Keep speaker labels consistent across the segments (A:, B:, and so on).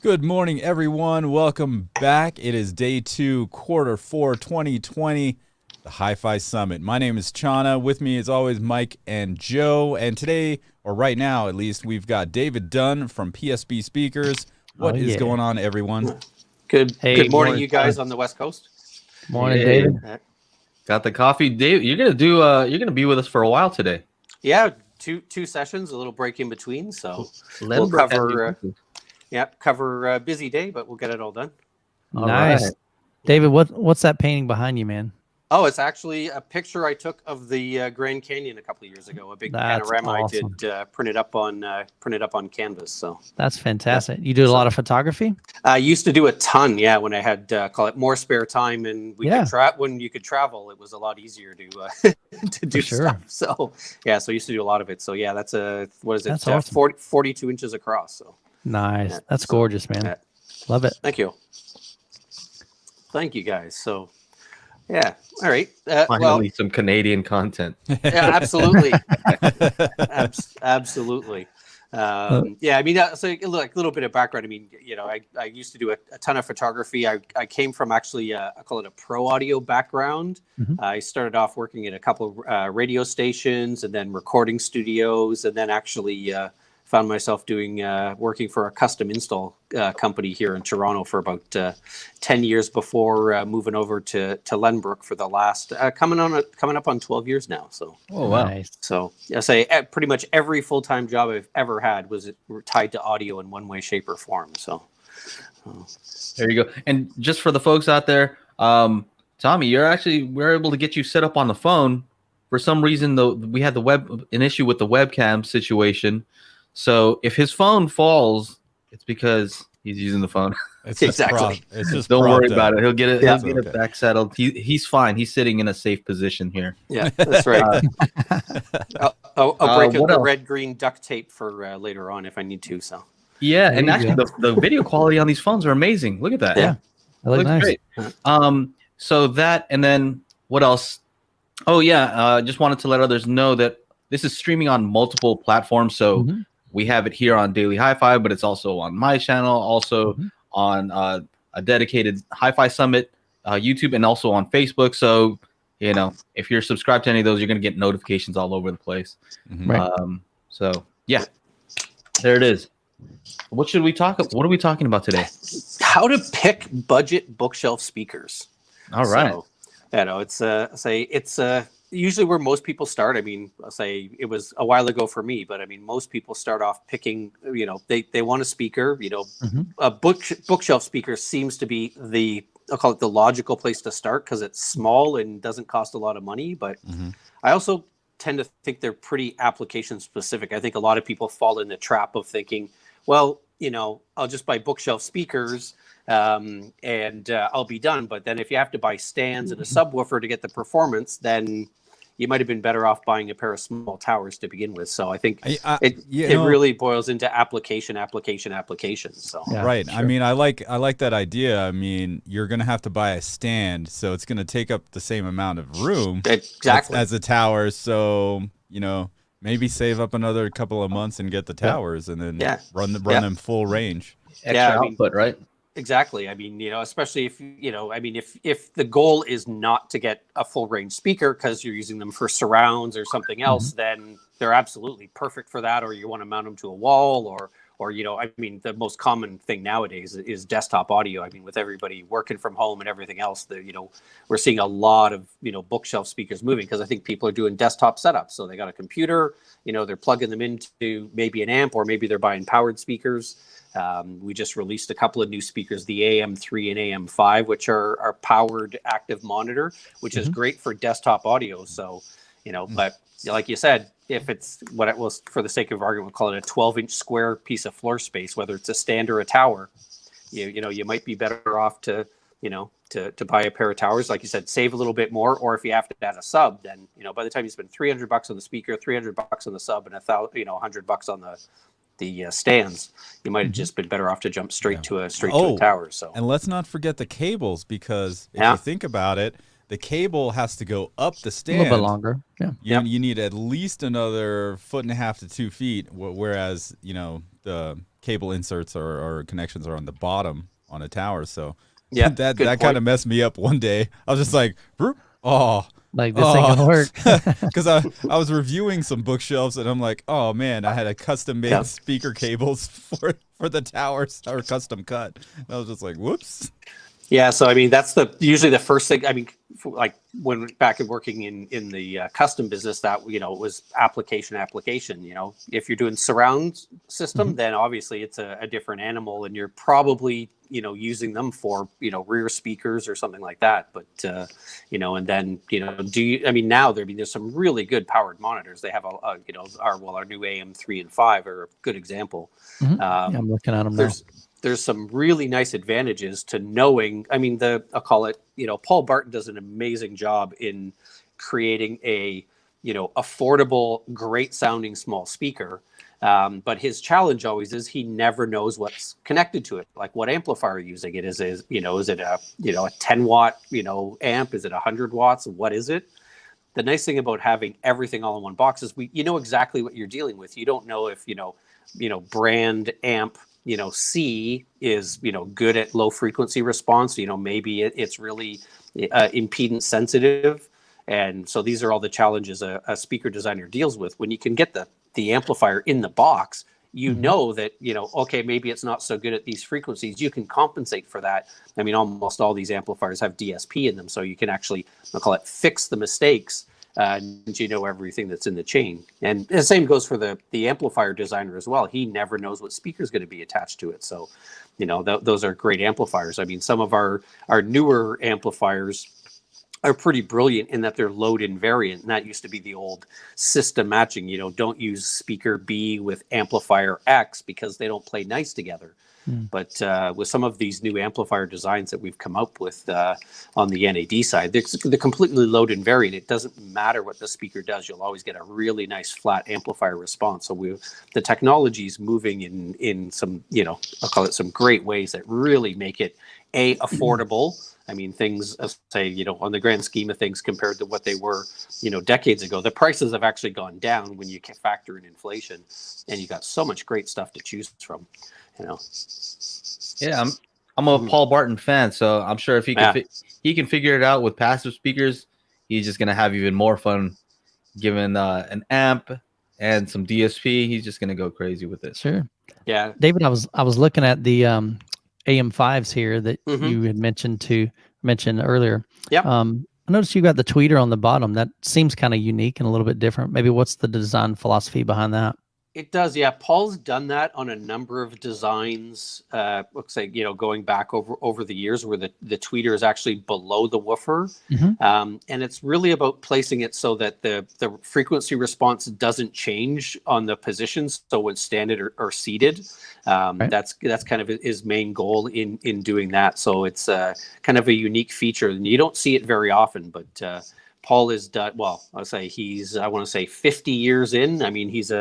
A: Good morning, everyone. Welcome back. It is day 2, quarter 4, 2020, the Hi-Fi Summit. My name is Chana. With me, as always, Mike and Joe. And today, or right now at least, we've got David Dunn from PSB Speakers. What is going on, everyone?
B: Good morning, you guys on the West Coast.
C: Morning, David.
D: Got the coffee, Dave. You're gonna be with us for a while today.
B: Yeah, two sessions, a little break in between. So we'll cover. Cover a busy day, but we'll get it all done.
C: Nice. Right. David, what's that painting behind you, man?
B: Oh, it's actually a picture I took of the Grand Canyon a couple of years ago. A big panorama awesome. I did print it up on canvas. So
C: that's fantastic. You do a lot of photography?
B: I used to do a ton. Yeah, when I had call it more spare time and when you could travel, it was a lot easier to to do stuff. So yeah, so I used to do a lot of it. So yeah, that's That's awesome. 42 inches across. So.
C: Nice. That's gorgeous, man. Love it.
B: Thank you. Thank you, guys. So, yeah. All right.
D: Finally, some Canadian content.
B: Yeah, absolutely. Absolutely. Yeah, I mean, so like a little bit of background. I mean, I used to do a ton of photography. I came from actually, I call it a pro audio background. Mm-hmm. I started off working at a couple of radio stations and then recording studios, and then actually found myself working for a custom install company here in Toronto for about 10 years before moving over to Lenbrook for the last coming up on 12 years now. So
C: nice.
B: So I say pretty much every full-time job I've ever had was tied to audio in one way, shape, or form. So
D: there you go. And just for the folks out there, Tommy, we're able to get you set up on the phone. For some reason, though, we had an issue with the webcam situation. So if his phone falls, it's because he's using the phone.
A: It's
B: exactly.
A: It's just
D: don't worry about it. He'll get it. He'll get it back settled. He's fine. He's sitting in a safe position here.
B: Yeah, that's right. I'll break out the red-green duct tape for later on if I need to. So
D: yeah, and actually the video quality on these phones are amazing. Look at that.
C: Yeah,
D: it looks nice. Great. So that, and then what else? Oh yeah, just wanted to let others know that this is streaming on multiple platforms. So. Mm-hmm. We have it here on Daily Hi-Fi, but it's also on my channel, also on a dedicated Hi-Fi Summit YouTube, and also on Facebook. So, if you're subscribed to any of those, you're going to get notifications all over the place.
C: Mm-hmm. Right.
D: So, yeah, there it is. What are we talking about today?
B: How to pick budget bookshelf speakers.
D: All right.
B: So, it's usually where most people start. I mean, I'll say it was a while ago for me, but I mean, most people start off picking, they want a speaker, a bookshelf speaker seems to be I'll call it the logical place to start because it's small and doesn't cost a lot of money. But I also tend to think they're pretty application specific. I think a lot of people fall in the trap of thinking, well, I'll just buy bookshelf speakers and I'll be done. But then if you have to buy stands and a subwoofer to get the performance, then you might have been better off buying a pair of small towers to begin with. So I think it really boils into application. So
A: right. Sure. I mean, I like that idea. I mean, you're going to have to buy a stand, so it's going to take up the same amount of room as a tower. So, maybe save up another couple of months and get the towers and then run them full range.
D: Extra output, right?
B: Exactly. I mean, especially if the goal is not to get a full range speaker because you're using them for surrounds or something else, then they're absolutely perfect for that. Or you want to mount them to a wall or the most common thing nowadays is desktop audio. I mean, with everybody working from home and everything else, we're seeing a lot of, bookshelf speakers moving because I think people are doing desktop setups. So they got a computer, they're plugging them into maybe an amp or maybe they're buying powered speakers. We just released a couple of new speakers, the Am3 and Am5, which are powered active monitor, which is great for desktop audio. So, but like you said, if it's what it was, for the sake of argument, we'll call it a 12-inch square piece of floor space, whether it's a stand or a tower, you might be better off to buy a pair of towers, like you said, save a little bit more. Or if you have to add a sub, then, by the time you spend $300 on the speaker, $300 on the sub, and $100 on the stands, you might have just been better off to jump straight to a tower. So,
A: and let's not forget the cables, because if you think about it, the cable has to go up the stand
C: a little bit longer. Yeah.
A: You need at least another 1.5 to 2 feet, whereas the cable inserts or connections are on the bottom on a tower. So
B: Yeah,
A: that kind of messed me up one day. I was just like, oh.
C: Like, this ain't gonna work.
A: Because I was reviewing some bookshelves and I'm like, oh man, I had a custom made speaker cables for the towers or custom cut. And I was just like, whoops.
B: Yeah, so I mean that's usually the first thing. I mean, like when back in working in the custom business, that it was application. If you're doing surround system, then obviously it's a different animal, and you're probably using them for rear speakers or something like that. But and then I mean now there's some really good powered monitors. They have our new Am3 and 5 are a good example.
C: Yeah, I'm looking at them now.
B: There's some really nice advantages to knowing. I mean, I'll call it, Paul Barton does an amazing job in creating a, affordable, great sounding small speaker. But his challenge always is he never knows what's connected to it. Like what amplifier you're using it is it a 10 watt, amp? Is it 100 watts? What is it? The nice thing about having everything all in one box is you know exactly what you're dealing with. You don't know if, brand amp, C is, good at low frequency response. Maybe it's really impedance sensitive. And so these are all the challenges a speaker designer deals with. When you can get the amplifier in the box, know that, okay, maybe it's not so good at these frequencies. You can compensate for that. I mean, almost all these amplifiers have DSP in them. So you can actually, I'll call it, fix the mistakes. And everything that's in the chain. And the same goes for the amplifier designer as well. He never knows what speaker is going to be attached to it. So, those are great amplifiers. I mean, some of our newer amplifiers are pretty brilliant in that they're load invariant. And that used to be the old system matching. Don't use speaker B with amplifier X because they don't play nice together. But with some of these new amplifier designs that we've come up with on the NAD side, they're completely load invariant. It doesn't matter what the speaker does. You'll always get a really nice flat amplifier response. So the technology is moving in some, I'll call it some great ways that really make it affordable. I mean, things say, on the grand scheme of things compared to what they were, decades ago, the prices have actually gone down when you can factor in inflation, and you got so much great stuff to choose from.
D: Yeah, I'm a Paul Barton fan, so I'm sure if he can figure it out with passive speakers, he's just gonna have even more fun. Given an amp and some DSP, he's just gonna go crazy with it.
C: Sure.
B: Yeah,
C: David, I was looking at the AM5s here that you had mentioned earlier.
B: Yep.
C: I noticed you got the tweeter on the bottom. That seems kind of unique and a little bit different. Maybe what's the design philosophy behind that?
B: It does, yeah. Paul's done that on a number of designs. Looks like going back over the years, where the tweeter is actually below the woofer, and it's really about placing it so that the frequency response doesn't change on the positions. So when standing or seated,
C: Right.
B: that's kind of his main goal in doing that. So it's kind of a unique feature, and you don't see it very often, but. Paul is done well. I'll say I want to say 50 years in. I mean, he's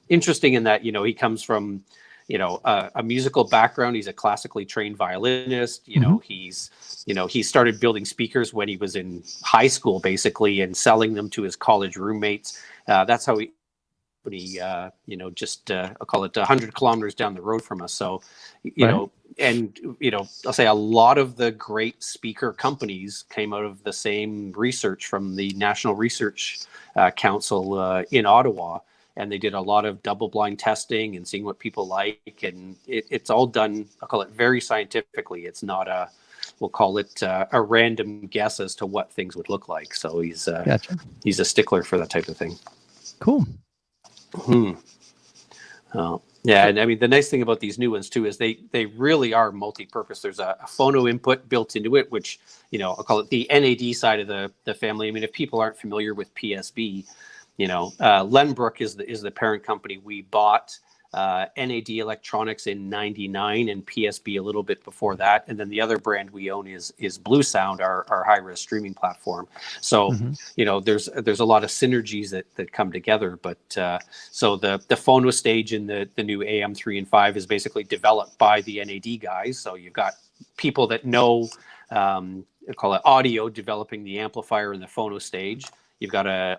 B: interesting in that he comes from a musical background. He's a classically trained violinist. He started building speakers when he was in high school, basically, and selling them to his college roommates. That's how he. I'll call it 100 kilometers down the road from us. So, I'll say a lot of the great speaker companies came out of the same research from the National Research Council in Ottawa. And they did a lot of double-blind testing and seeing what people like. And it's all done, I'll call it, very scientifically. It's not we'll call it a random guess as to what things would look like. So he's a stickler for that type of thing.
C: Cool.
B: Yeah, and I mean the nice thing about these new ones too is they really are multi-purpose. There's a phono input built into it, which I'll call it the NAD side of the family. I mean, if people aren't familiar with PSB, Lenbrook is the parent company. We bought NAD Electronics in '99 and PSB a little bit before that, and then the other brand we own is Blue Sound, our high-res streaming platform. So there's a lot of synergies that come together. But so the phono stage in the new AM3 and 5 is basically developed by the NAD guys. So you've got people that know call it audio developing the amplifier and the phono stage. You've got a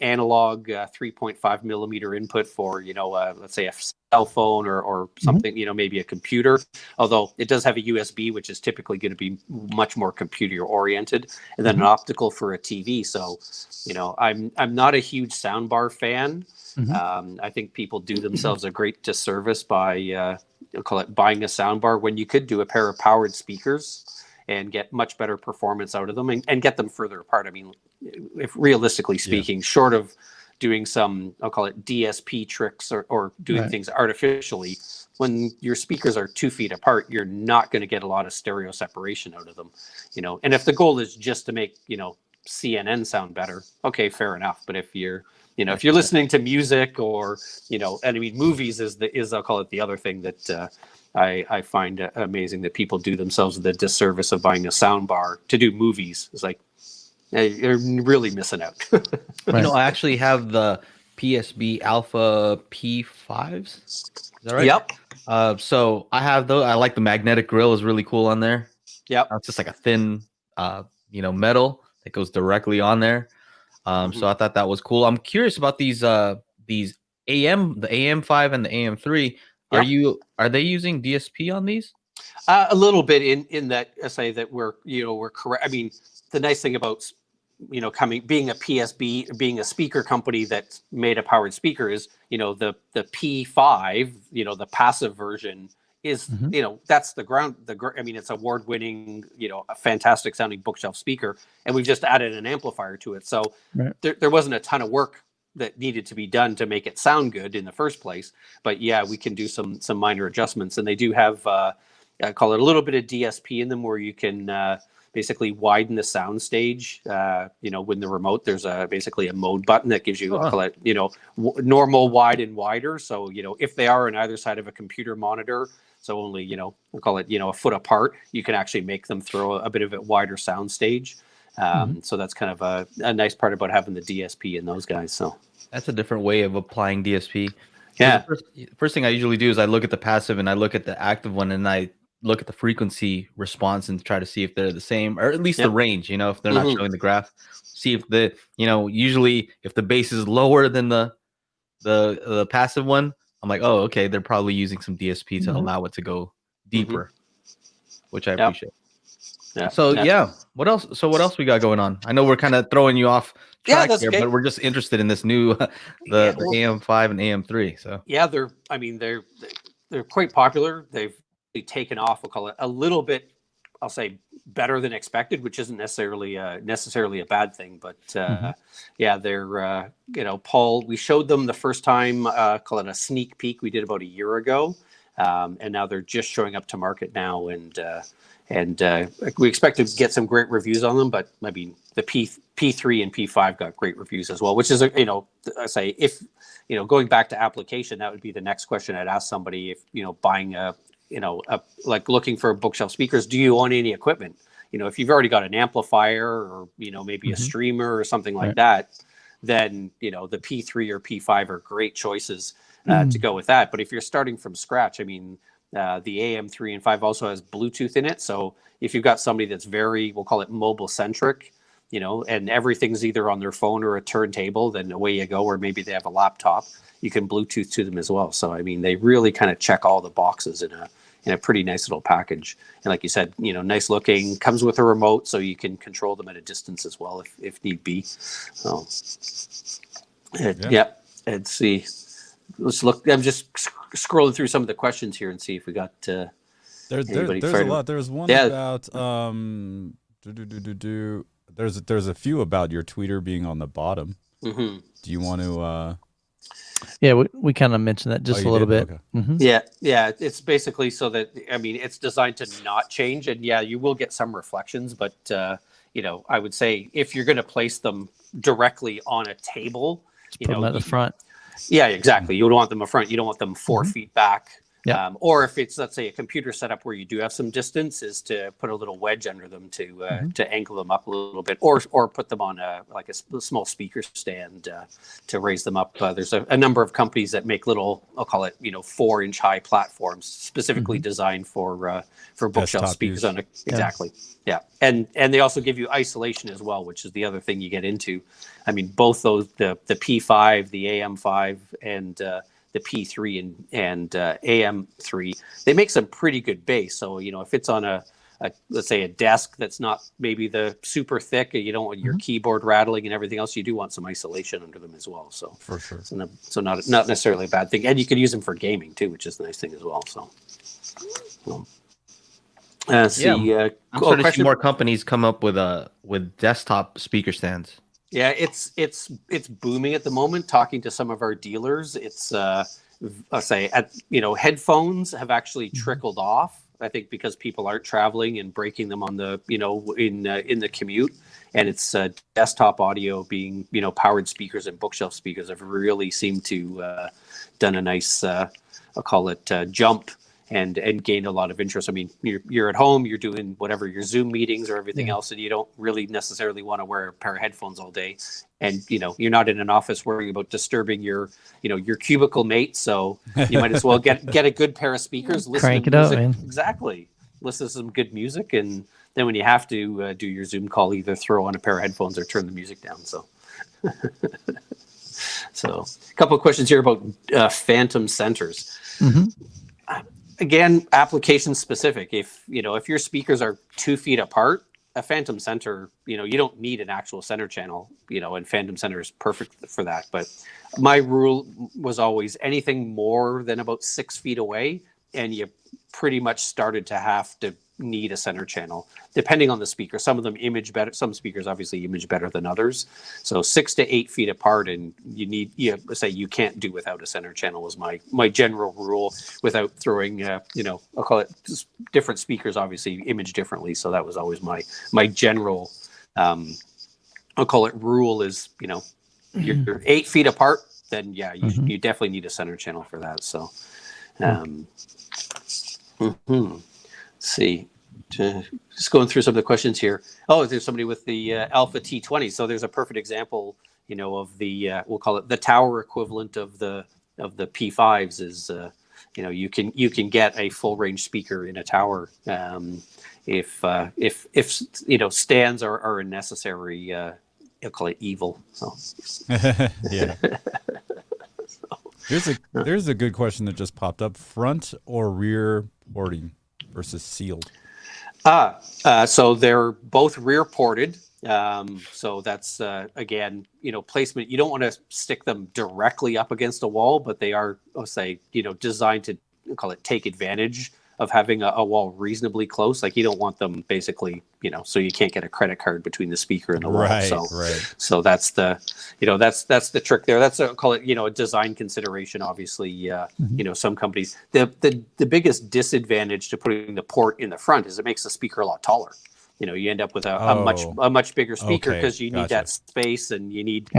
B: analog 3.5 millimeter input for let's say a cell phone or something, maybe a computer. Although it does have a USB, which is typically going to be much more computer oriented, and then an optical for a TV. So, I'm not a huge soundbar fan. I think people do themselves a great disservice by buying a soundbar when you could do a pair of powered speakers and get much better performance out of them and get them further apart. I mean, if realistically speaking, short of doing some, I'll call it DSP tricks or doing things artificially, when your speakers are 2 feet apart, you're not going to get a lot of stereo separation out of them, and if the goal is just to make, CNN sound better, okay, fair enough. But if you're, if you're listening to music or, and I mean, movies is I'll call it the other thing that, I find amazing that people do themselves the disservice of buying a sound bar to do movies. It's like, you're really missing out.
D: I actually have the PSB Alpha P5s. Is that right?
B: Yep.
D: So I have those. I like the magnetic grill is really cool on there.
B: Yep.
D: It's just like a thin, metal that goes directly on there. So I thought that was cool. I'm curious about these the Am5 and the Am3. Are they using DSP on these?
B: A little bit in that I say that we're correct. I mean, the nice thing about being a PSB, being a speaker company that made a powered speaker is the P5, the passive version is that's the ground. I mean, it's award-winning, a fantastic sounding bookshelf speaker, and we've just added an amplifier to it. So there wasn't a ton of work that needed to be done to make it sound good in the first place. But yeah, we can do some minor adjustments, and they do have I call it a little bit of DSP in them, where you can basically widen the sound stage. With the remote, there's basically a mode button that gives you call it normal, wide, and wider. So if they are on either side of a computer monitor, so only we'll call it a foot apart, you can actually make them throw a bit of a wider sound stage. So that's kind of a nice part about having the DSP in those guys. So
D: that's a different way of applying DSP.
B: Yeah.
D: So the first thing I usually do is I look at the passive and I look at the active one, and I look at the frequency response and try to see if they're the same, or at least the range, if they're not showing the graph, see if the, usually if the bass is lower than the passive one, I'm like, oh, okay, they're probably using some DSP to allow it to go deeper, which I appreciate.
B: Yeah.
D: So what else? So what else we got going on? I know we're kind of throwing you off track here,
B: okay.
D: but we're just interested in this new the Am5 and Am3. So
B: they're quite popular. They've taken off. We'll call it a little bit, I'll say, better than expected, which isn't necessarily a bad thing. But they're Paul. We showed them the first time, call it a sneak peek. We did about a year ago, and now they're just showing up to market now, and we expect to get some great reviews on them. But I mean, the P3 and P5 got great reviews as well, which is I say, if going back to application, that would be the next question I'd ask somebody if buying like looking for bookshelf speakers. Do you own any equipment? If you've already got an amplifier or maybe a streamer or something like that, then the P3 or P5 are great choices to go with that. But if you're starting from scratch, I mean, the AM3 and 5 also has Bluetooth in it. So if you've got somebody that's very, we'll call it mobile centric, and everything's either on their phone or a turntable, then away you go. Or maybe they have a laptop, you can Bluetooth to them as well. So I mean, they really kind of check all the boxes in a pretty nice little package. And like you said, nice looking, comes with a remote, so you can control them at a distance as well if need be. So let's see. Let's look. I'm just scrolling through some of the questions here and see if we got.
A: There's a lot. There's one about There's a few about your tweeter being on the bottom. Do you want to?
C: Yeah, we kind of mentioned that just a little bit.
A: Okay.
B: Yeah. It's basically so that, I mean, it's designed to not change, and you will get some reflections, but I would say if you're going to place them directly on a table,
C: put them at the front.
B: Yeah, exactly. You don't want them up front. You don't want them 4 feet back.
C: Yeah.
B: Or if it's, let's say, a computer setup where you do have some distance, is to put a little wedge under them to angle them up a little bit, or put them on a small speaker stand to raise them up. There's a number of companies that make little, I'll call it, 4-inch high platforms specifically designed for bookshelf
A: Desktop
B: speakers
A: use.
B: on it. Exactly. Yeah. And they also give you isolation as well, which is the other thing you get into. I mean, both those, the P5, the AM5, and the P3 and AM3, they make some pretty good bass. So, if it's on a let's say a desk that's not maybe the super thick, and you don't want your keyboard rattling and everything else, you do want some isolation under them as well. So
A: For sure.
B: so not necessarily a bad thing. And you could use them for gaming too, which is the nice thing as well. So
D: I'm starting to see more companies come up with desktop speaker stands.
B: Yeah, it's booming at the moment. Talking to some of our dealers, it's I'll say headphones have actually trickled off. I think because people aren't traveling and breaking them on the in the commute, and it's desktop audio being powered speakers and bookshelf speakers have really seemed to done a nice I'll call it jump and gained a lot of interest. I mean, you're at home, you're doing whatever your Zoom meetings or everything else, and you don't really necessarily want to wear a pair of headphones all day. And you're not in an office worrying about disturbing your cubicle mate, so you might as well get a good pair of speakers. Listen
C: Crank
B: to
C: it up,
B: music.
C: man.
B: Exactly. Listen to some good music, and then when you have to do your Zoom call, either throw on a pair of headphones or turn the music down. So, so a couple of questions here about phantom centers. Again, application specific. If your speakers are 2 feet apart, a phantom center, you don't need an actual center channel, and phantom center is perfect for that. But my rule was always anything more than about 6 feet away, and you pretty much started to have to need a center channel, depending on the speaker. Some of them image better. Some speakers obviously image better than others. So 6 to 8 feet apart, and you can't do without a center channel was my general rule, without throwing, I'll call it just different speakers obviously image differently. So that was always my general, I'll call it rule is, you're 8 feet apart, then you definitely need a center channel for that. So, Let's see, just going through some of the questions here. Oh, there's somebody with the Alpha T20. So there's a perfect example, of the we'll call it the tower equivalent of the P5s. Is you can get a full range speaker in a tower if stands are a necessary. You'll call it evil. So
A: Yeah. There's a good question that just popped up: front or rear porting versus sealed?
B: So they're both rear ported. So that's again, placement. You don't want to stick them directly up against a wall, but they are, let's say, designed to call it take advantage of having a wall reasonably close. Like you don't want them basically, so you can't get a credit card between the speaker and the wall. So that's the, that's the trick there. That's call it, a design consideration. Obviously, some companies, the biggest disadvantage to putting the port in the front is it makes the speaker a lot taller. You end up with a much bigger speaker because you need that space, and you need,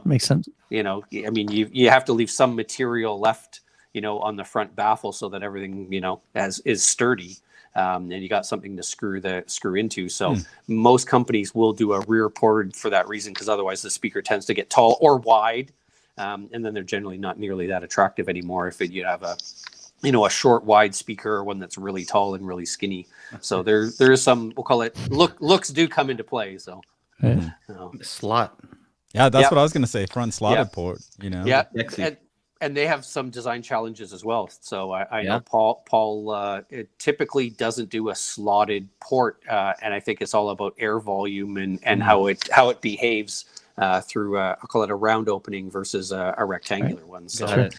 C: makes sense.
B: I mean, you have to leave some material left, on the front baffle so that everything, is sturdy. And you got something to screw into. So most companies will do a rear port for that reason, because otherwise the speaker tends to get tall or wide. And then they're generally not nearly that attractive anymore if you have a short, wide speaker, or one that's really tall and really skinny. So there is some, we'll call it looks do come into play. So
D: slot.
A: Yeah, that's what I was going to say. Front slotted port,
B: Yeah. And they have some design challenges as well. So I know Paul it typically doesn't do a slotted port, and I think it's all about air volume and how it behaves through I'll call it a round opening versus a rectangular one. So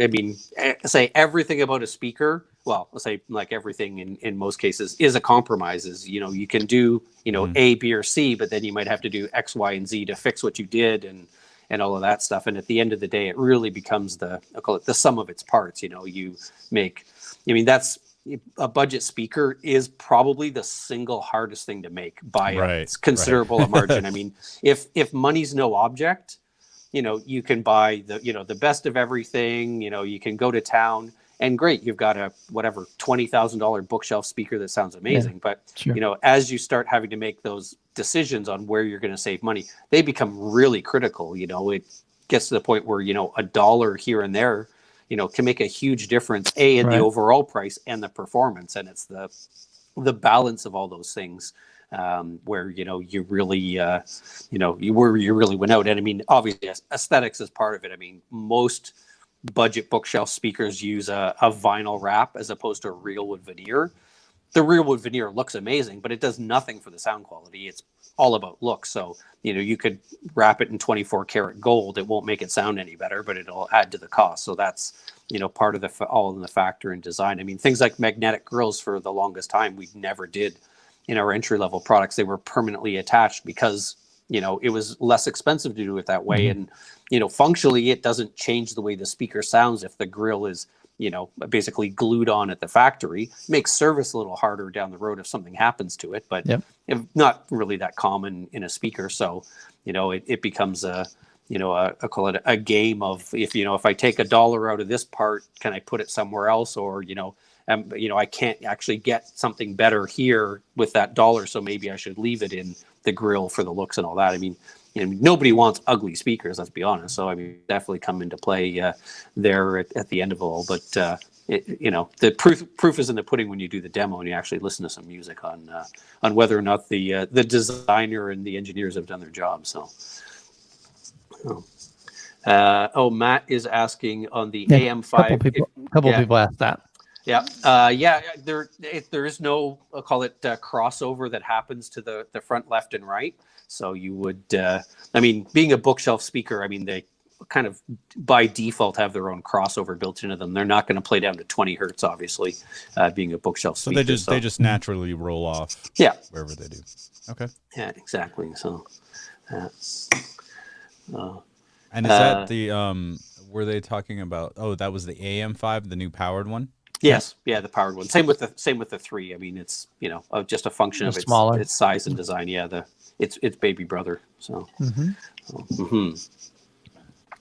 B: I mean, say everything about a speaker. Well, let's say like everything in most cases is a compromise. Is you can do A, B, or C, but then you might have to do X, Y, and Z to fix what you did and all of that stuff. And at the end of the day, it really becomes I'll call it the sum of its parts. You make, that's a budget speaker is probably the single hardest thing to make by a considerable margin. I mean, if money's no object, you can buy the best of everything, you can go to town. and great, you've got a whatever $20,000 bookshelf speaker that sounds amazing. But
C: sure.
B: you know, as you start having to make those decisions on where you're going to save money, they become really critical. You know, it gets to the point where, you know, $1 here and there, you know, can make a huge difference in the overall price and the performance. And it's the balance of all those things where, you know, you really, you really went out. And I mean, obviously aesthetics is part of it. I mean, most budget bookshelf speakers use a vinyl wrap as opposed to a real wood veneer. The real wood veneer looks amazing, but it does nothing for the sound quality. It's all about look. So, you know, you could wrap it in 24 karat gold. It won't make it sound any better, but it'll add to the cost. So that's, you know, part of all in the factor in design. I mean, things like magnetic grills for the longest time, we never did in our entry level products. They were permanently attached because, you know, it was less expensive to do it that way. And, you know, functionally, it doesn't change the way the speaker sounds if the grill is, you know, basically glued on at the factory. It makes service a little harder down the road if something happens to it, but not really that common in a speaker. So, you know, it becomes I call it a game of, if I take $1 out of this part, can I put it somewhere else? Or, I can't actually get something better here with that $1. So maybe I should leave it in the grill for the looks and all that. I mean, nobody wants ugly speakers, let's be honest. So, I mean, definitely come into play there at the end of it all. But, the proof is in the pudding when you do the demo and you actually listen to some music on whether or not the designer and the engineers have done their job. So, Matt is asking on the AM5.
C: A couple people asked that.
B: There is no, I'll call it crossover that happens to the front left and right. So you would, being a bookshelf speaker, I mean, they kind of by default have their own crossover built into them. They're not going to play down to 20 hertz, obviously, being a bookshelf speaker.
A: So they just naturally roll off.
B: Yeah.
A: Wherever they do. Okay.
B: Yeah, exactly. So,
A: and is that the, were they talking about, that was the AM5, the new powered one?
B: Yes, yeah, the powered one. Same with the 3. I mean, it's just a function of its size and design. Yeah, it's baby brother. So,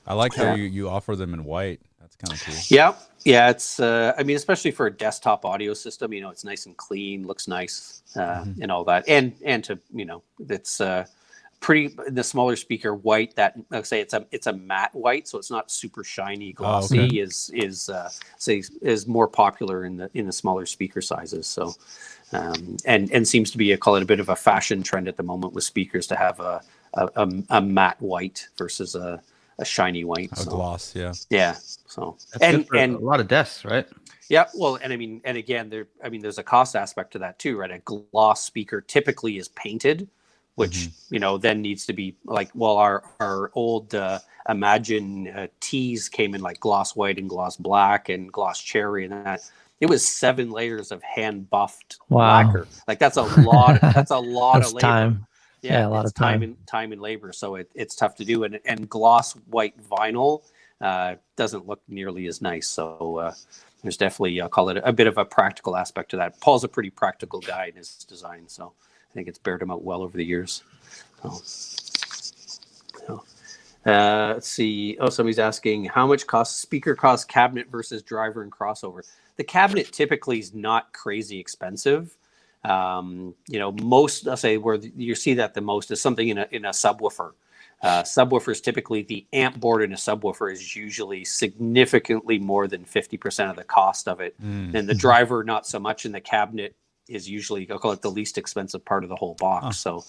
A: I like how you offer them in white. That's kind of cool.
B: Yeah. It's especially for a desktop audio system, it's nice and clean, looks nice, and all that, and to it's pretty the smaller speaker white that let's say it's a matte white, so it's not super shiny glossy. Is more popular in the smaller speaker sizes. So and seems to be call it a bit of a fashion trend at the moment with speakers to have a matte white versus a shiny white.
A: A gloss.
B: Yeah. So
D: and a lot of desks, right?
B: Yeah, well, and again, there's a cost aspect to that too, right? A gloss speaker typically is painted, which then needs to be like, well, our old Imagine tees came in like gloss white and gloss black and gloss cherry, and that it was 7 layers of hand buffed lacquer. Like that's a lot. That's a lot of labor.
C: Time.
B: Yeah,
C: a lot of time
B: and labor. So it's tough to do, and gloss white vinyl doesn't look nearly as nice. So there's definitely I'll call it a bit of a practical aspect to that. Paul's a pretty practical guy in his design, so I think it's bared him out well over the years. Let's see. Somebody's asking how much speaker costs cabinet versus driver and crossover. The cabinet typically is not crazy expensive. Most I'll say where you see that the most is something in a subwoofer. Subwoofers typically the amp board in a subwoofer is usually significantly more than 50% of the cost of it, and the driver not so much, and the cabinet is usually I'll call it the least expensive part of the whole box. So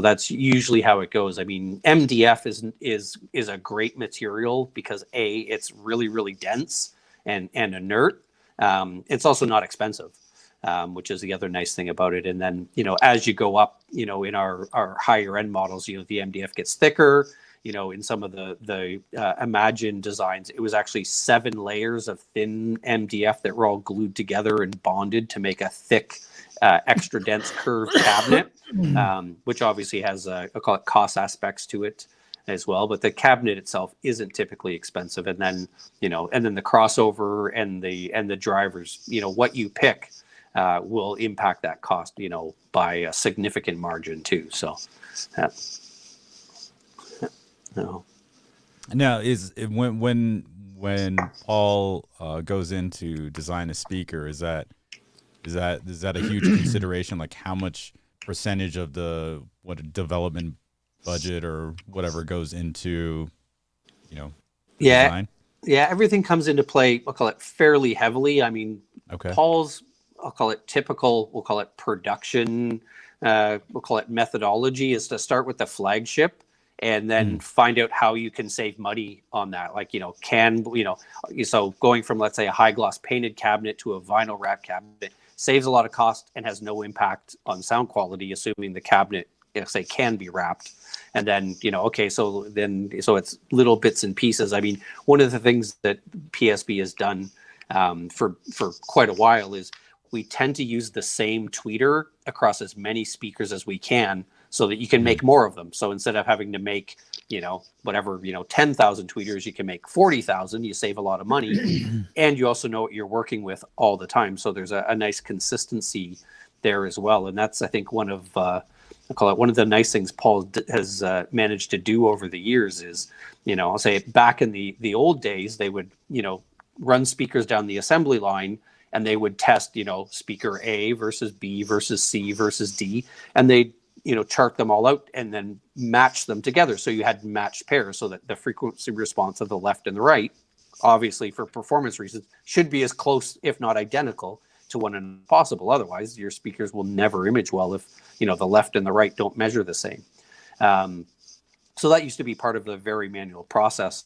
B: that's usually how it goes. I mean, MDF is a great material because it's really, really dense and inert. It's also not expensive, which is the other nice thing about it. And then, as you go up, in our higher end models, the MDF gets thicker. In some of the Imagine designs, it was actually 7 layers of thin MDF that were all glued together and bonded to make a thick, extra dense curved cabinet, which obviously has I'll call it cost aspects to it as well. But the cabinet itself isn't typically expensive. And then, and then the crossover and the drivers, what you pick will impact that cost, by a significant margin too. So, no.
A: Now, is when when Paul goes in to design a speaker, is that a huge consideration? Like how much percentage of the development budget or whatever goes into, design?
B: Yeah, everything comes into play, I'll call it fairly heavily. I mean,
A: Okay.
B: Paul's, I'll call it typical, we'll call it production, we'll call it methodology, is to start with the flagship and then find out how you can save money on that. Like, so going from, let's say, a high gloss painted cabinet to a vinyl wrap cabinet saves a lot of cost and has no impact on sound quality, assuming the cabinet, say, can be wrapped. And then, so it's little bits and pieces. I mean, one of the things that PSB has done for quite a while is we tend to use the same tweeter across as many speakers as we can so that you can make more of them. So instead of having to make, 10,000 tweeters, you can make 40,000. You save a lot of money. And you also know what you're working with all the time. So there's a nice consistency there as well. And that's, I think, one of the nice things Paul has managed to do over the years is, I'll say back in the old days, they would, run speakers down the assembly line and they would test, speaker A versus B versus C versus D. And they chart them all out and then match them together. So you had matched pairs so that the frequency response of the left and the right, obviously for performance reasons, should be as close, if not identical, to one another as possible. Otherwise, your speakers will never image well if, the left and the right don't measure the same. So that used to be part of the very manual process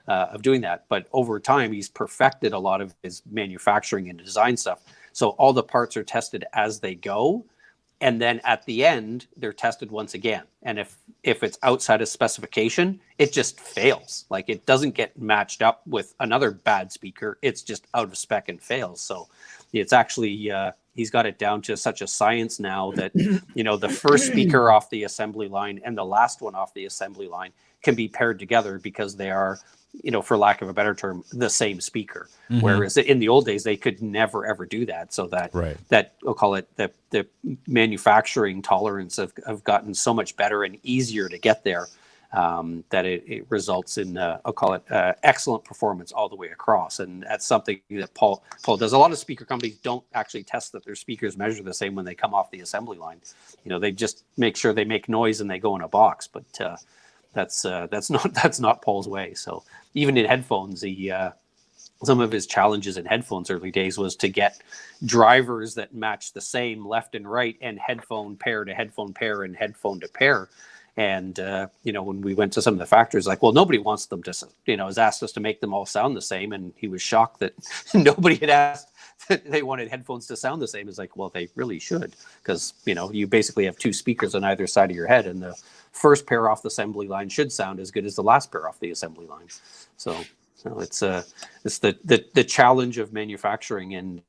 B: of doing that. But over time, he's perfected a lot of his manufacturing and design stuff. So all the parts are tested as they go. And then at the end, they're tested once again. And if it's outside of specification, it just fails. Like it doesn't get matched up with another bad speaker. It's just out of spec and fails. So it's actually, he's got it down to such a science now that, the first speaker off the assembly line and the last one off the assembly line can be paired together because they are, for lack of a better term, the same speaker. Whereas in the old days, they could never, ever do that. So that we'll call it the manufacturing tolerance have gotten so much better and easier to get there that it results in, I'll call it excellent performance all the way across. And that's something that Paul does. A lot of speaker companies don't actually test that their speakers measure the same when they come off the assembly line. They just make sure they make noise and they go in a box. But that's not Paul's way. So even in headphones, some of his challenges in headphones early days was to get drivers that match the same left and right and headphone pair to headphone pair and headphone to pair. And, when we went to some of the factories, like, well, nobody wants them to, has asked us to make them all sound the same. And he was shocked that nobody had asked that they wanted headphones to sound the same. It's like, well, they really should, because, you basically have two speakers on either side of your head. And the first pair off the assembly line should sound as good as the last pair off the assembly line. So it's the challenge of manufacturing and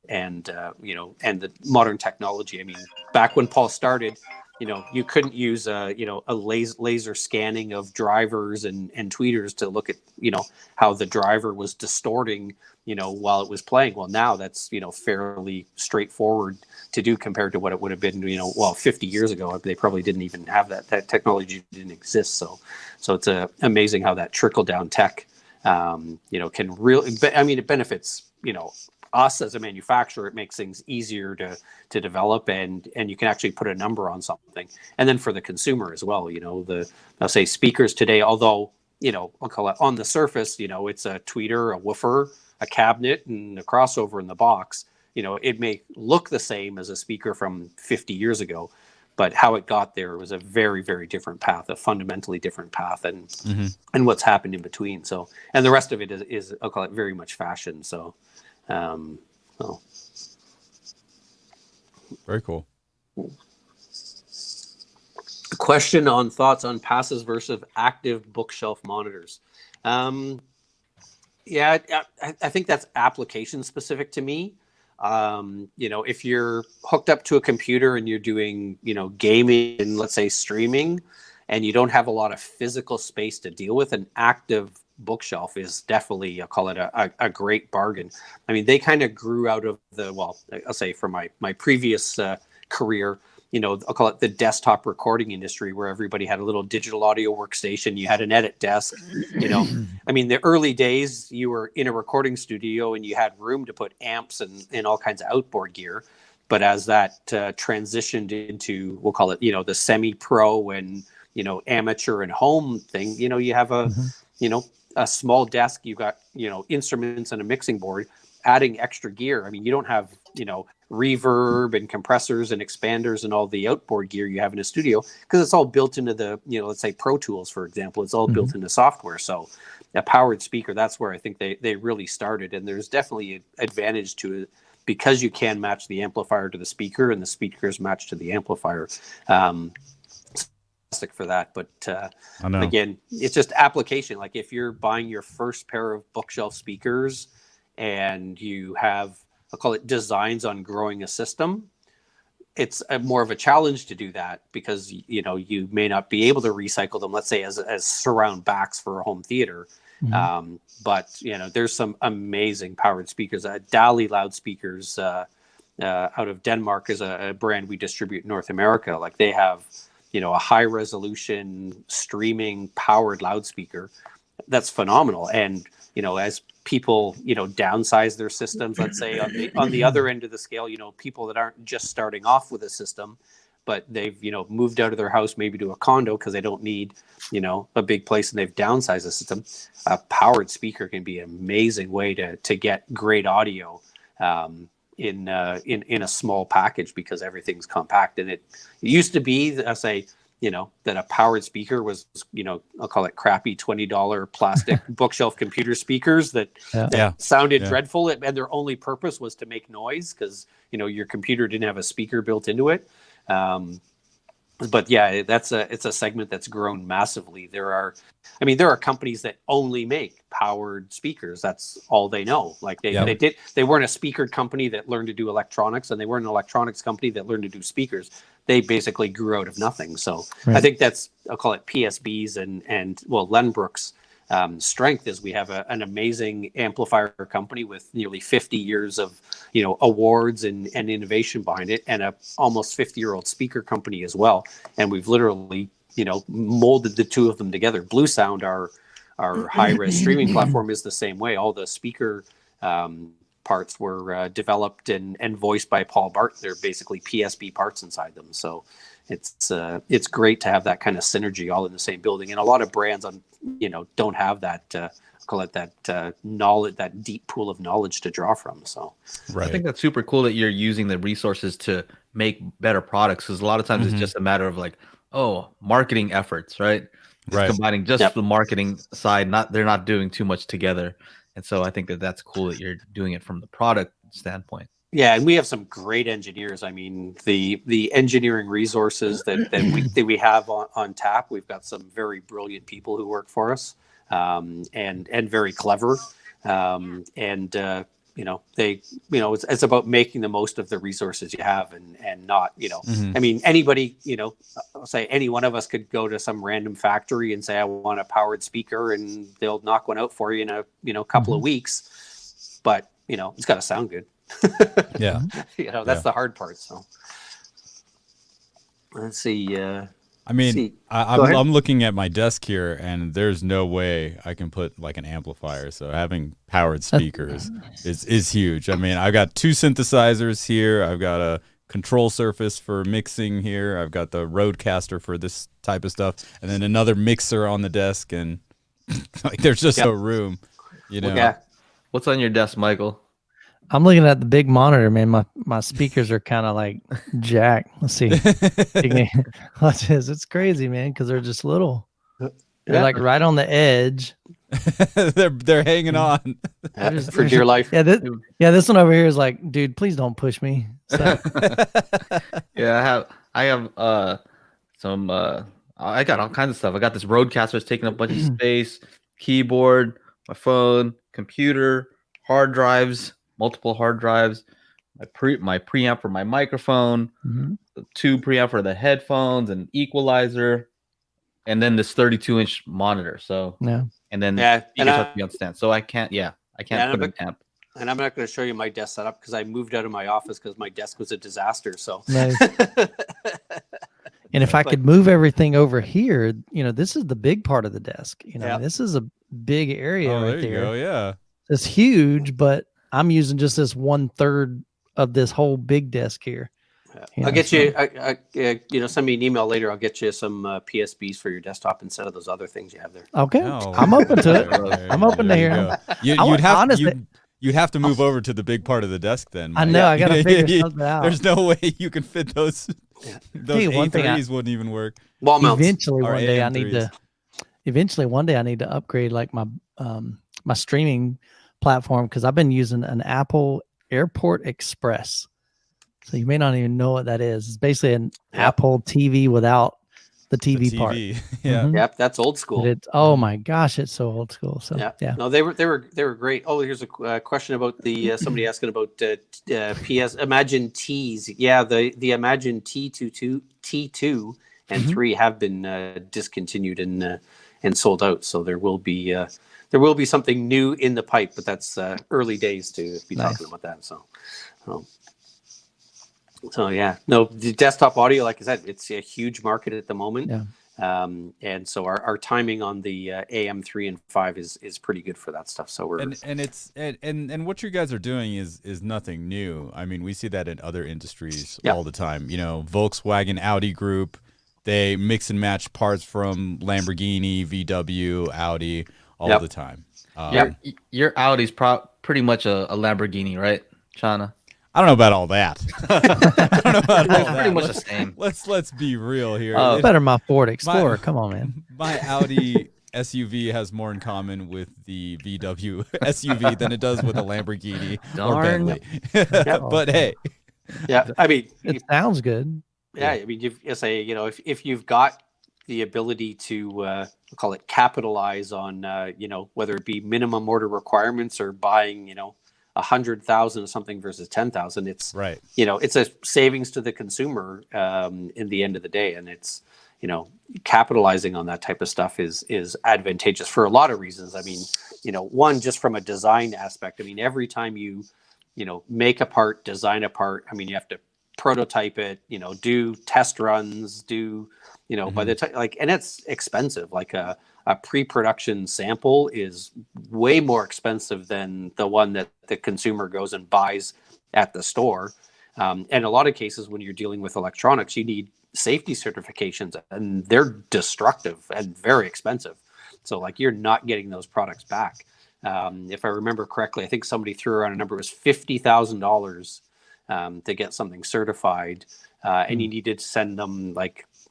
B: the modern technology. I mean, back when Paul started, you couldn't use a laser scanning of drivers and tweeters to look at, how the driver was distorting, while it was playing. Well, now that's, fairly straightforward to do compared to what it would have been, 50 years ago. They probably didn't even have that technology didn't exist. So it's amazing how that trickle down tech, can really, it benefits, us as a manufacturer. It makes things easier to develop and you can actually put a number on something. And then for the consumer as well, I'll say speakers today, although, I'll call it on the surface, it's a tweeter, a woofer, a cabinet, and a crossover in the box. It may look the same as a speaker from 50 years ago, but how it got there was a very, very different path, a fundamentally different path, and what's happened in between. So, and the rest of it is I'll call it very much fashion. So,
A: very cool.
B: Question on thoughts on passive versus active bookshelf monitors. Yeah, I think that's application specific to me. If you're hooked up to a computer and you're doing, gaming and let's say streaming, and you don't have a lot of physical space to deal with, an active bookshelf is definitely, I'll call it a great bargain. I mean, they kind of grew out of I'll say for my previous career, I'll call it the desktop recording industry, where everybody had a little digital audio workstation. You had an edit desk. I mean, the early days, you were in a recording studio and you had room to put amps and all kinds of outboard gear. But as that transitioned into, we'll call it, the semi-pro and, amateur and home thing, you have a small desk, you've got, instruments and a mixing board, adding extra gear. I mean, you don't have, reverb and compressors and expanders and all the outboard gear you have in a studio, because it's all built into the, let's say Pro Tools, for example, it's all built into software. So a powered speaker, that's where I think they really started. And there's definitely an advantage to it, because you can match the amplifier to the speaker and the speakers match to the amplifier. For that, but again, it's just application. Like if you're buying your first pair of bookshelf speakers and you have, I'll call it, designs on growing a system, it's more of a challenge to do that, because you may not be able to recycle them, let's say as surround backs for a home theater. But there's some amazing powered speakers. Dali loudspeakers out of Denmark is a brand we distribute in North America. Like they have a high resolution streaming powered loudspeaker that's phenomenal. And as people downsize their systems, let's say on the other end of the scale, people that aren't just starting off with a system, but they've moved out of their house maybe to a condo because they don't need a big place, and they've downsized the system. A powered speaker can be an amazing way to get great audio in a small package, because everything's compact. And it used to be, I say, that a powered speaker was, I'll call it crappy $20 plastic bookshelf computer speakers that sounded dreadful, and their only purpose was to make noise, because your computer didn't have a speaker built into it. But yeah, it's a segment that's grown massively. There are companies that only make powered speakers. That's all they know. Like they weren't a speaker company that learned to do electronics, and they weren't an electronics company that learned to do speakers. They basically grew out of nothing. So I think that's, I'll call it PSB's and Lenbrook's strength is we have an amazing amplifier company with nearly 50 years of awards and innovation behind it, and a almost 50-year-old speaker company as well. And we've literally molded the two of them together. Blue Sound, our high-res streaming platform, is the same way. All the speaker parts were developed and voiced by Paul Bart. They're basically PSB parts inside them. So it's great to have that kind of synergy all in the same building. And a lot of brands don't have that call it that knowledge, that deep pool of knowledge to draw from. So
D: I think that's super cool that you're using the resources to make better products, because a lot of times it's just a matter of like, marketing efforts, right? Combining just the marketing side, they're not doing too much together. And so I think that's cool that you're doing it from the product standpoint.
B: Yeah, and we have some great engineers. I mean, the engineering resources that we have on tap. We've got some very brilliant people who work for us, and very clever. It's about making the most of the resources you have, and not, I mean, anybody, say any one of us could go to some random factory and say, I want a powered speaker, and they'll knock one out for you in a couple of weeks. But, it's got to sound good. That's the hard part. So let's see.
A: I'm looking at my desk here, and there's no way I can put like an amplifier. So having powered speakers is huge. I mean, I've got two synthesizers here. I've got a control surface for mixing here. I've got the Rodecaster for this type of stuff, and then another mixer on the desk. And like, there's just no room.
D: What's on your desk, Michael?
C: I'm looking at the big monitor, man. My speakers are kind of like jacked. Let's see. Watch this. It's crazy, man, because they're just little. They're like right on the edge.
A: they're hanging on
B: for dear life.
C: This one over here is like, dude, please don't push me. So.
D: I have some. I got all kinds of stuff. I got this Rodecaster that's taking up a bunch of space. Keyboard, my phone, computer, hard drives. Multiple hard drives, my preamp for my microphone, 2 preamp for the headphones, and equalizer, and then this 32-inch monitor. So and then you just have to be on stand. So I can't put an amp.
B: And I'm not going to show you my desk setup because I moved out of my office because my desk was a disaster. So,
C: Nice. And if I could move everything over here, this is the big part of the desk.
B: Yep.
C: This is a big area
A: Oh,
C: right
A: there you go. Yeah.
C: It's huge, but I'm using just this 1/3 of this whole big desk here.
B: I'll get you. Send me an email later. I'll get you some PSBs for your desktop instead of those other things you have there.
C: Okay,
A: No.
C: I'm open to it.
A: There
C: I'm
A: you
C: open to
A: go.
C: hearing.
A: You'd have to move over to the big part of the desk then.
C: I
A: Mike.
C: know. I got to figure something out.
A: There's no way you can fit those. Those
C: Hey, one thing
A: A3s wouldn't even work.
B: Wall mounts.
C: Eventually,
A: Or
C: one day I need to upgrade like my my streaming platform because I've been using an Apple Airport Express. So you may not even know what that is. It's basically an Apple TV without the TV part.
A: Yeah.
C: Mhm.
B: Yep, that's old school.
C: Oh my gosh, it's so old school. So yeah.
B: No, they were great. Oh, here's a question about the somebody asking about PS Imagine T's. Yeah, the Imagine T2 and 3 have been discontinued and sold out. So there will be something new in the pipe, but that's early days to be talking about that. So yeah, no, the desktop audio, like I said, it's a huge market at the moment.
C: Yeah.
B: And so our timing on the AM3 and 5 is pretty good for that stuff. So we're
A: and what you guys are doing is nothing new. I mean, we see that in other industries all the time. Volkswagen, Audi Group, they mix and match parts from Lamborghini, VW, Audi all the time.
D: Your Audi's pretty much a Lamborghini, right, Chana?
A: I don't know about all that. I don't know about all that.
D: Pretty much the same.
A: Let's be real here.
C: Better my Ford Explorer. Come on, man.
A: My Audi SUV has more in common with the VW SUV than it does with a Lamborghini or Bentley. But hey,
B: I mean,
C: it sounds good.
B: Yeah, I mean, if you've got the ability to call it capitalize on whether it be minimum order requirements or buying 100,000 or something versus 10,000, it's
A: right.
B: It's a savings to the consumer in the end of the day, and it's capitalizing on that type of stuff is advantageous for a lot of reasons. I mean, one, just from a design aspect. I mean, every time you make a part, design a part, I mean, you have to prototype it, do test runs, by the time and it's expensive. Like a pre-production sample is way more expensive than the one that the consumer goes and buys at the store. And a lot of cases when you're dealing with electronics, you need safety certifications, and they're destructive and very expensive. So you're not getting those products back. If I remember correctly, I think somebody threw around a number, it was $50,000 to get something certified, and you needed to send them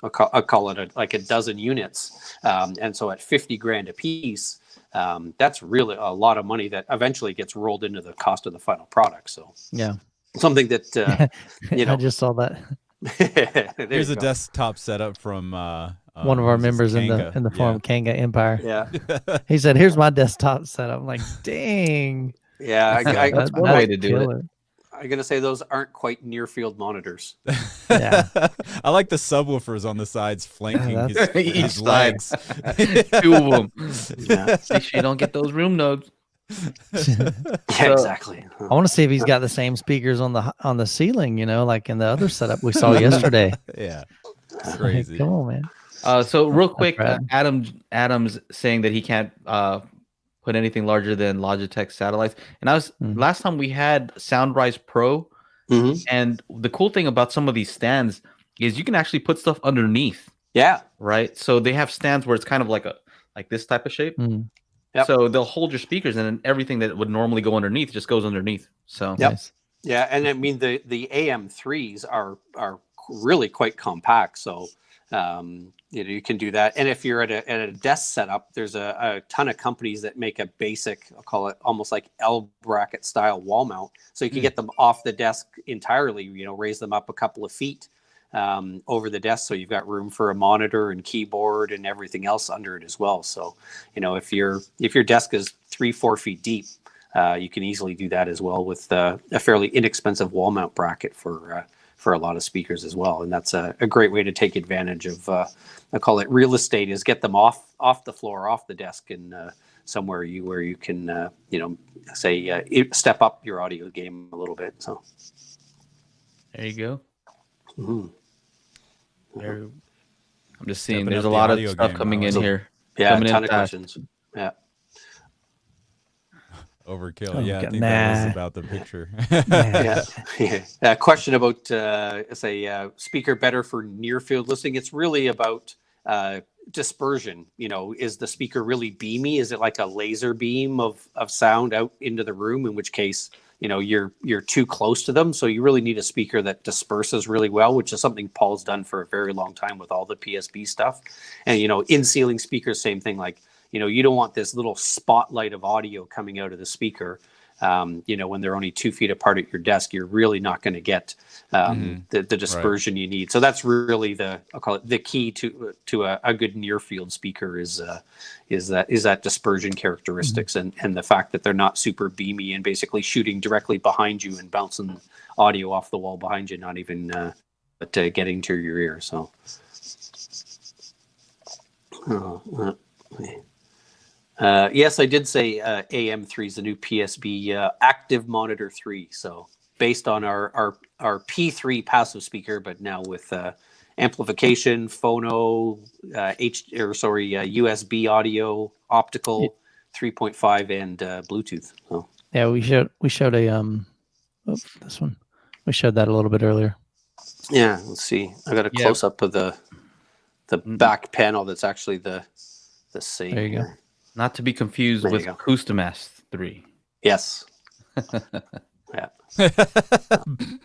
B: I'll call it a dozen units, and so at $50,000 a piece, that's really a lot of money that eventually gets rolled into the cost of the final product. So
C: yeah,
B: something that
C: I just saw that.
A: Here's a desktop setup from
C: one of our members in the forum, Kanga Empire.
B: Yeah,
C: he said, "Here's my desktop setup." I'm like, "Dang."
B: Yeah,
D: that's one way to do it.
B: I'm going to say those aren't quite near field monitors.
C: Yeah.
A: I like the subwoofers on the sides flanking his legs.
D: 2 of them. Yeah. Make sure you don't get those room nodes.
B: Yeah, exactly.
C: I want to see if he's got the same speakers on the ceiling, like in the other setup we saw yesterday.
A: Yeah. It's crazy.
C: Come on, man.
D: So real quick, Adam's saying that he can't put anything larger than Logitech satellites. And last time we had Soundrise Pro, and the cool thing about some of these stands is you can actually put stuff underneath.
B: Yeah.
D: Right. So they have stands where it's kind of like this type of shape.
B: Yep.
D: So they'll hold your speakers, and then everything that would normally go underneath just goes underneath. So
C: nice.
B: Yeah, and I mean the AM3s are really quite compact. So you can do that. And if you're at a desk setup, there's a ton of companies that make a basic, I'll call it almost like L bracket style wall mount. So you can get them off the desk entirely, raise them up a couple of feet over the desk. So you've got room for a monitor and keyboard and everything else under it as well. So, if your desk is 3-4 feet deep, you can easily do that as well with a fairly inexpensive wall mount bracket for a lot of speakers as well. And that's a great way to take advantage of, I call it real estate, is get them off the floor, off the desk, and somewhere where you can say step up your audio game a little bit. So
D: there you go.
B: Mhm.
D: I'm just seeing
A: Stepping
D: there's
A: up
D: a
A: the
D: lot of
A: audio
D: stuff
A: game,
D: coming
A: I
D: in
A: like it.
D: here.
B: Yeah,
D: Coming
B: a
D: in
B: ton of
D: fast.
B: questions. Yeah.
A: Overkill.
C: Oh,
A: Yeah, I
C: God,
A: think that was
C: nah.
A: about the picture.
C: Nah.
B: Yeah. Question about speaker better for near field listening. It's really about dispersion. Is the speaker really beamy? Is it like a laser beam of sound out into the room? In which case, you're too close to them. So you really need a speaker that disperses really well, which is something Paul's done for a very long time with all the PSB stuff. And in ceiling speakers, same thing. Like you don't want this little spotlight of audio coming out of the speaker. When they're only 2 feet apart at your desk, you're really not going to get the dispersion you need. So that's really I'll call it the key to a good near field speaker is that dispersion characteristics and the fact that they're not super beamy and basically shooting directly behind you and bouncing audio off the wall behind you, not even getting to your ear. So. Yes, I did say AM3 is the new PSB active monitor 3. So based on our P3 passive speaker, but now with amplification, phono, USB audio, optical, 3.5, and Bluetooth. So.
C: Yeah, we showed a this one. We showed that a little bit earlier.
B: Yeah, let's see. I got a close up of the back panel. That's actually the same.
C: There you go.
D: Not to be confused with Acoustimas 3.
B: Yes. Yeah.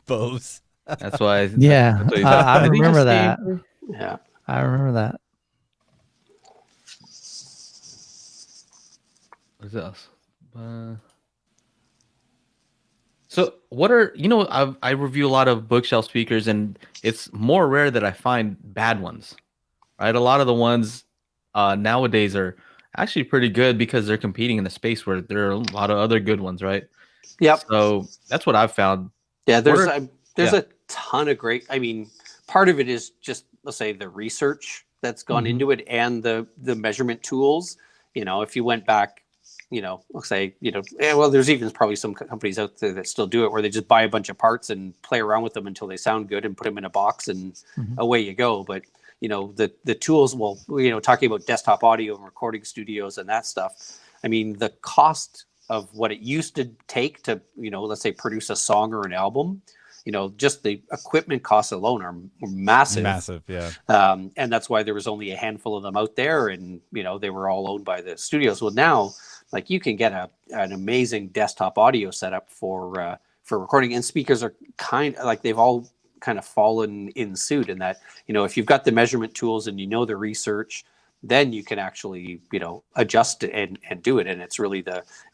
A: Bose.
D: That's why.
C: Yeah, I remember that.
B: Yeah.
C: I remember that.
D: What else? So what are I review a lot of bookshelf speakers, and it's more rare that I find bad ones. Right, a lot of the ones nowadays are actually pretty good because they're competing in a space where there are a lot of other good ones, right?
B: Yep.
D: So that's what I've found.
B: Yeah, there's a ton of great. I mean, part of it is just, let's say, the research that's gone into it and the measurement tools. If you went back, let's say, there's even probably some companies out there that still do it where they just buy a bunch of parts and play around with them until they sound good and put them in a box and away you go. But the tools, talking about desktop audio and recording studios and that stuff, I mean, the cost of what it used to take to, let's say produce a song or an album, just the equipment costs alone are massive.
A: Massive, yeah.
B: And that's why there was only a handful of them out there, and, they were all owned by the studios. Well, now, like, you can get an amazing desktop audio setup for recording, and speakers are they've all kind of fallen in suit in that, if you've got the measurement tools and the research, then you can actually, adjust it and do it. And it's really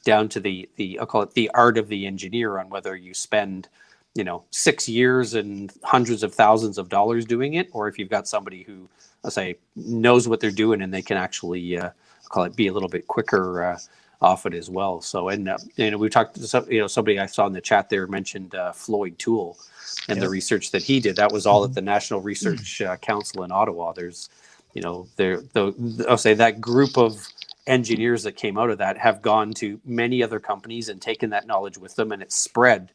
B: down to the I'll call it the art of the engineer on whether you spend, 6 years and hundreds of thousands of dollars doing it, or if you've got somebody who, let's say, knows what they're doing and they can actually, I'll call it, be a little bit quicker off it as well. So, and, we talked to somebody I saw in the chat there mentioned Floyd Toole and the research that he did. That was all at the National Research Council in Ottawa. There's, I'll say that group of engineers that came out of that have gone to many other companies and taken that knowledge with them, and it's spread,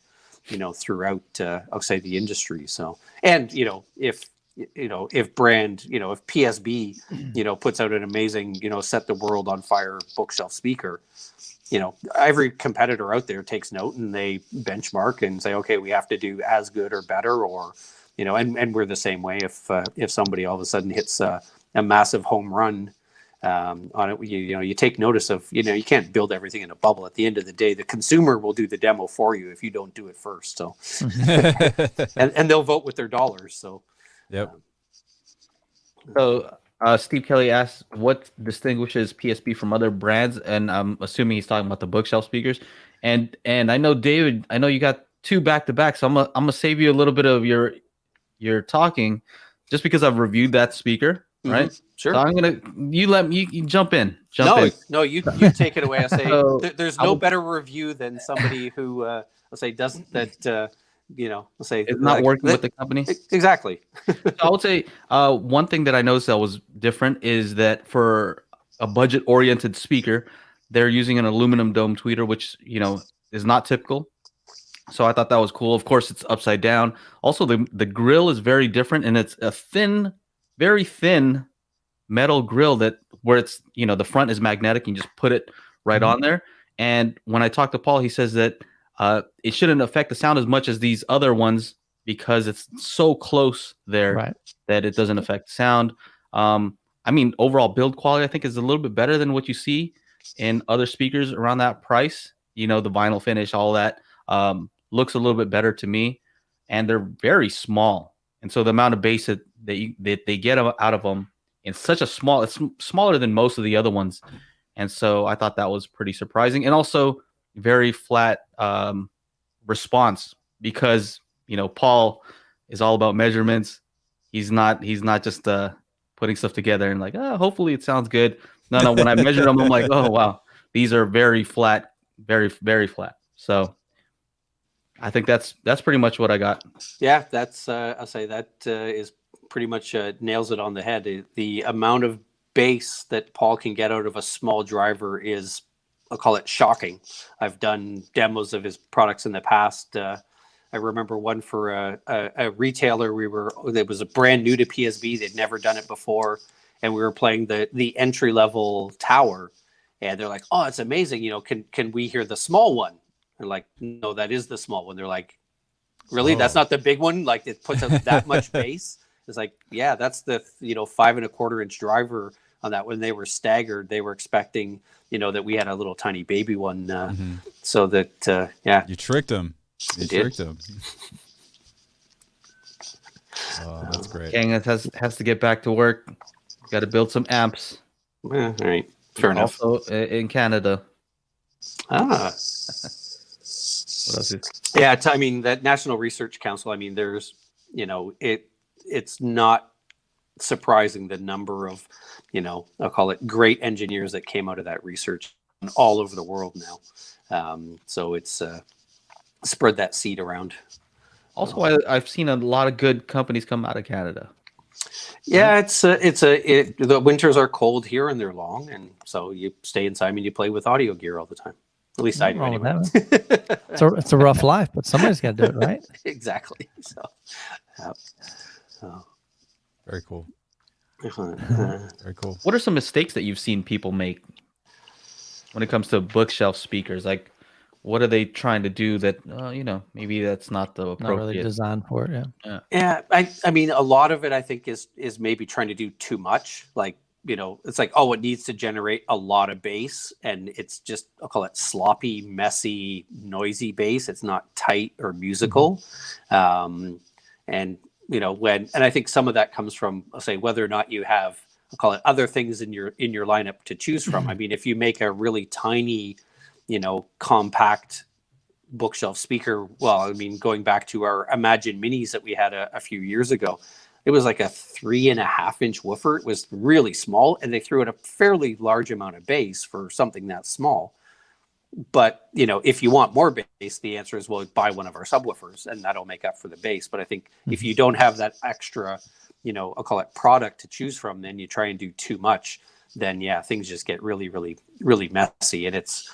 B: throughout, I'll say, the industry. So, and, if brand, if PSB, puts out an amazing, set the world on fire bookshelf speaker, every competitor out there takes note and they benchmark and say, okay, we have to do as good or better, or, and we're the same way. If somebody all of a sudden hits a massive home run on it, you take notice of, you can't build everything in a bubble. At the end of the day, the consumer will do the demo for you if you don't do it first. So, and they'll vote with their dollars. So,
A: yep.
B: So
D: Steve Kelly asks, what distinguishes PSB from other brands? And I'm assuming he's talking about the bookshelf speakers. And I know, David, I know you got two back to back, so I'm gonna save you a little bit of your talking, just because I've reviewed that speaker, right?
B: Mm-hmm. Sure.
D: So I'm gonna you jump in.
B: No, you take it away. I say
D: So,
B: there's no better review than somebody who let's say doesn't that. Let's say
D: it's not working with the company.
B: Exactly.
D: So I would say one thing that I noticed that was different is that for a budget-oriented speaker, they're using an aluminum dome tweeter, which is not typical. So I thought that was cool. Of course, it's upside down. Also, the grill is very different, and it's a thin, very thin metal grill where it's the front is magnetic. You just put it right on there. And when I talked to Paul, he says that it shouldn't affect the sound as much as these other ones because it's so close there that it doesn't affect sound. I mean, overall build quality I think is a little bit better than what you see in other speakers around that price. The vinyl finish, all that. Looks a little bit better to me, and they're very small, and so the amount of bass that they get out of them in such a it's smaller than most of the other ones, and so I thought that was pretty surprising, and also very flat response because Paul is all about measurements. He's not just putting stuff together and like, hopefully it sounds good. No, when I measured them, I'm like, oh wow, these are very flat, very very flat. So I think that's pretty much what I got.
B: Yeah, that's I'll say that is pretty much nails it on the head. The amount of bass that Paul can get out of a small driver is, I'll call it, shocking. I've done demos of his products in the past. I remember one for a retailer. It was a brand new to PSB. They'd never done it before, and we were playing the entry level tower, and they're like, "Oh, it's amazing! Can we hear the small one?" They're like, no, that is the small one. They're like, really? That's not the big one? Like, it puts out that much bass? It's like, yeah, that's the 5 1/4 inch driver on that. When they were staggered, they were expecting that we had a little tiny baby one. So that
A: you tricked them. Tricked them. Oh, that's great.
D: Gang has to get back to work. Got to build some amps.
B: All right, fair enough.
D: Also in Canada.
B: What else yeah, I mean, that National Research Council, I mean, there's, it's not surprising the number of, I'll call it great engineers that came out of that research all over the world now. So it's spread that seed around.
D: Also, I've seen a lot of good companies come out of Canada.
B: Yeah, the winters are cold here and they're long. And so you stay inside and you play with audio gear all the time. At least I do anyway.
C: It's a rough life, but somebody's got to do it, right?
B: Exactly. So,
A: very cool.
D: Very cool. What are some mistakes that you've seen people make when it comes to bookshelf speakers? Like, what are they trying to do that maybe that's not the appropriate,
C: not really designed for it?
B: Yeah. I mean, a lot of it I think is maybe trying to do too much. Like, it's like, it needs to generate a lot of bass, and it's just, I'll call it sloppy, messy, noisy bass. It's not tight or musical. And I think some of that comes from, I'll say, whether or not you have, I'll call it, other things in your lineup to choose from. I mean, if you make a really tiny, compact bookshelf speaker, well, I mean, going back to our Imagine Minis that we had a few years ago, it was like a 3.5 inch woofer. It was really small, and they threw in a fairly large amount of bass for something that small. But, if you want more bass, the answer is, well, buy one of our subwoofers and that'll make up for the bass. But I think if you don't have that extra, I'll call it product to choose from, then you try and do too much, then things just get really, really, really messy. And it's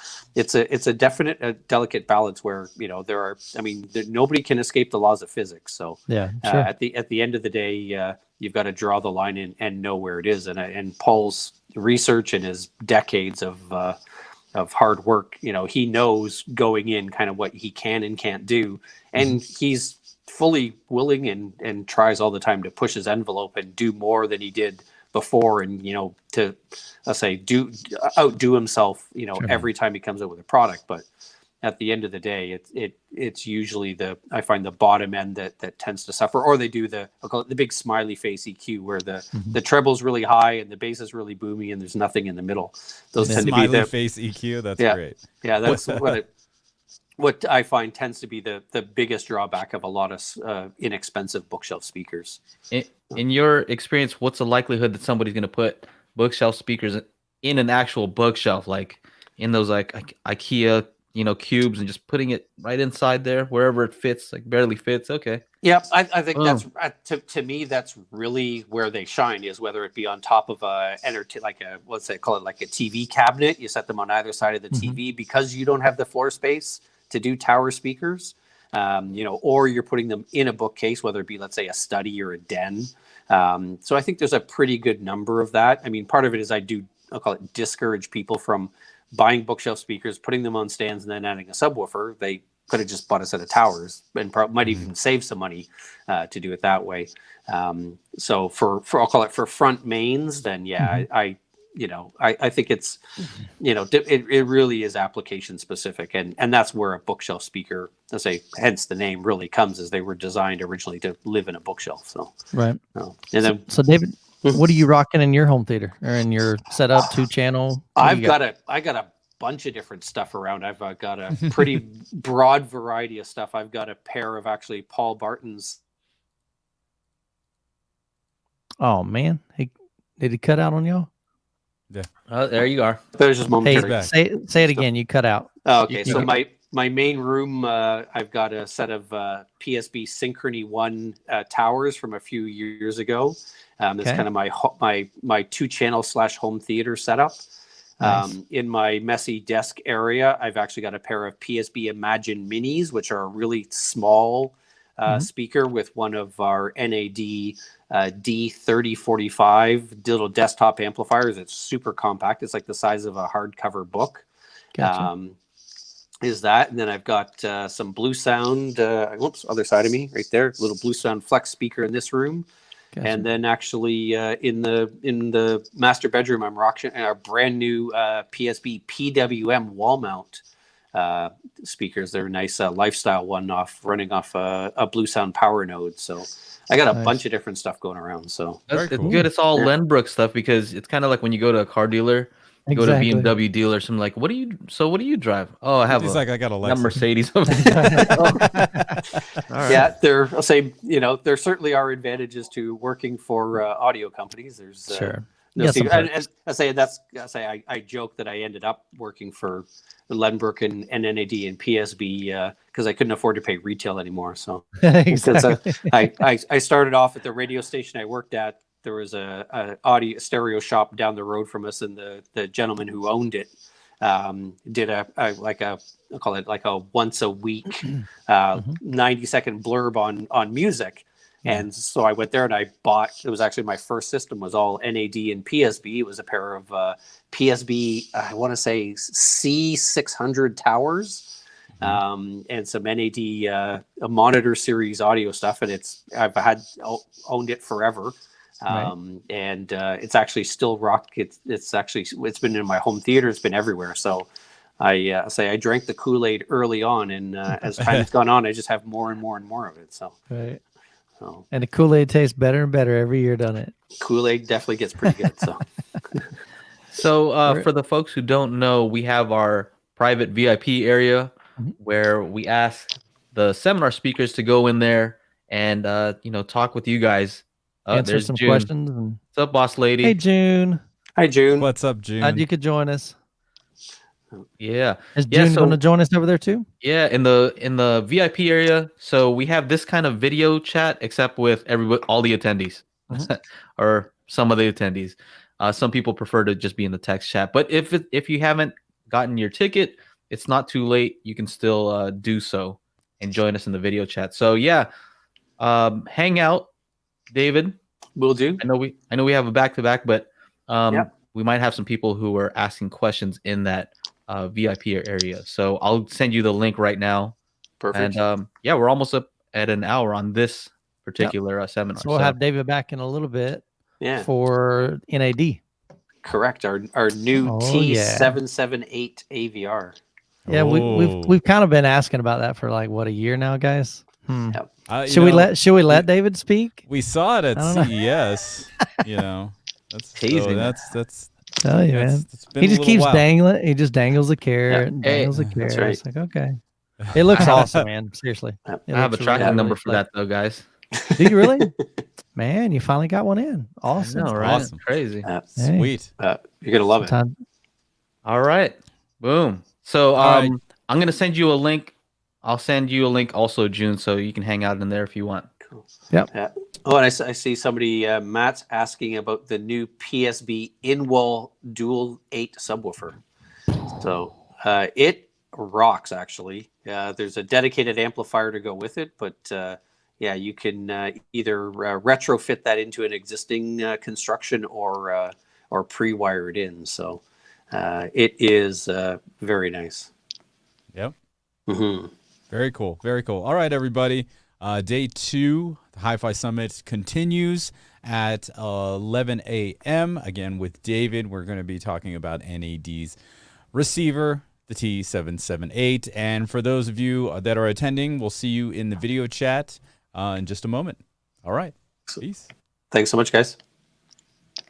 B: a delicate balance where, nobody can escape the laws of physics. So
C: sure.
B: At the end of the day, you've got to draw the line in and know where it is. And Paul's research and his decades of hard work, he knows going in kind of what he can and can't do. And he's fully willing and tries all the time to push his envelope and do more than he did before, and to outdo himself every time he comes out with a product. But at the end of the day, it's usually I find the bottom end that tends to suffer, or they do I'll call it the big smiley face EQ, where the treble's really high and the bass is really boomy and there's nothing in the middle. Those tend to be the
A: face EQ. That's great.
B: Yeah, that's what I find tends to be the biggest drawback of a lot of inexpensive bookshelf speakers.
D: In your experience, what's the likelihood that somebody's going to put bookshelf speakers in an actual bookshelf, like in those like IKEA cubes and just putting it right inside there wherever it fits, like barely fits. Okay.
B: Yeah, I think that's to me that's really where they shine, is whether it be on top of like a, let's say, call it like a TV cabinet. You set them on either side of the TV because you don't have the floor space to do tower speakers, or you're putting them in a bookcase, whether it be, let's say, a study or a den. So I think there's a pretty good number of that. I mean, part of it is I'll call it discourage people from buying bookshelf speakers, putting them on stands, and then adding a subwoofer. They could have just bought a set of towers and might even save some money to do it that way. So for I'll call it for front mains, then I think it's it really is application specific, and that's where a bookshelf speaker, let's say, hence the name, really comes, as they were designed originally to live in a bookshelf. So
C: right.
B: And then
C: so David, what are you rocking in your home theater or in your setup? 2-channel?
B: I got a bunch of different stuff around. I've got a pretty broad variety of stuff. I've got a pair of actually Paul Barton's.
C: Oh man, did he cut out on y'all?
A: Yeah.
D: There you are.
B: There's just momentary.
C: Hey, say it again. You cut out.
B: Oh, okay, so my main room, I've got a set of PSB Synchrony 1 towers from a few years ago. That's kind of my 2-channel / home theater setup. Nice. In my messy desk area, I've actually got a pair of PSB Imagine Minis, which are a really small speaker with one of our NAD D3045 little desktop amplifiers. It's super compact. It's like the size of a hardcover book.
C: Gotcha.
B: Is that, and then I've got some Blue Sound. Other side of me, right there, little Blue Sound Flex speaker in this room. Gotcha. And then actually in the master bedroom, I'm rocking our brand new PSB PWM wall mount speakers. They're nice lifestyle one running off a Blue Sound power node. So I got a bunch of different stuff going around. So
D: it's good. It's all Lenbrook stuff, because it's kind of like when you go to a car dealer. Go to a BMW dealer, something like, what do you drive? Oh, I have I got a Mercedes. All right.
B: Yeah, I'll say, there certainly are advantages to working for audio companies. There's
C: sure.
B: I joke that I ended up working for Lenbrook and NAD and PSB because I couldn't afford to pay retail anymore. So
C: exactly.
B: I started off at the radio station I worked at. There was a stereo shop down the road from us, and the gentleman who owned it did I'll call it like a once a week 90-second blurb on music. And so I went there and I bought, it was actually my first system was all NAD and PSB. It was a pair of PSB, I want to say C600 towers, and some NAD a monitor series audio stuff. And I've owned it forever. And it's actually still rock. It's been in my home theater. It's been everywhere. So I drank the Kool-Aid early on, and as time's gone on, I just have more and more and more of it. So
C: right. So, and the Kool-Aid tastes better and better every year, doesn't it?
B: Kool-Aid definitely gets pretty good.
D: So for the folks who don't know, we have our private VIP area where we ask the seminar speakers to go in there and talk with you guys.
C: Answer some
D: June.
C: questions.
D: What's up, boss lady?
C: Hey, June.
B: Hi, June.
A: What's up, June?
C: Glad you could join us.
D: Yeah.
C: Is June going to join us over there too?
D: Yeah, in the VIP area. So we have this kind of video chat, except with all the attendees, or some of the attendees. Some people prefer to just be in the text chat. But if you haven't gotten your ticket, it's not too late. You can still do so and join us in the video chat. So yeah, hang out, David.
B: Will do.
D: I know we have a back-to-back, but we might have some people who are asking questions in that VIP area. So I'll send you the link right now.
B: Perfect.
D: And we're almost up at an hour on this particular seminar.
C: So we'll have David back in a little bit.
B: Yeah.
C: For NAD.
B: Correct. Our new T778 AVR.
C: Yeah, we've kind of been asking about that for like a year now, guys.
B: Yep.
C: Should we let David speak?
A: We saw it at CES. That's
D: teasing.
A: That's
C: tell you, man. He just keeps dangling. He just dangles the carrot and dangles the carrot.
B: Right.
C: It's like, okay. It looks awesome, man. Seriously.
D: I have a tracking number for that though, guys.
C: Do you really? Man, you finally got one in. Awesome.
D: I know, right?
A: Awesome.
D: Crazy.
A: Sweet.
B: You're gonna love it.
D: All right. Boom. So
A: right.
D: I'm gonna send you a link. I'll send you a link also, June, so you can hang out in there if you want.
B: Cool.
C: Yep.
B: Yeah. Oh, and I see somebody, Matt's asking about the new PSB in-wall Dual 8 subwoofer. So it rocks, actually. There's a dedicated amplifier to go with it, but yeah, you can either retrofit that into an existing construction or pre-wire it in. So it is very nice.
A: Yep.
B: Mm-hmm.
A: Very cool. Very cool. All right, everybody. Day 2, the Hi-Fi Summit continues at 11 a.m. Again, with David, we're going to be talking about NAD's receiver, the T778. And for those of you that are attending, we'll see you in the video chat in just a moment. All right. Peace.
B: Thanks so much, guys.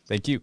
A: Thank you.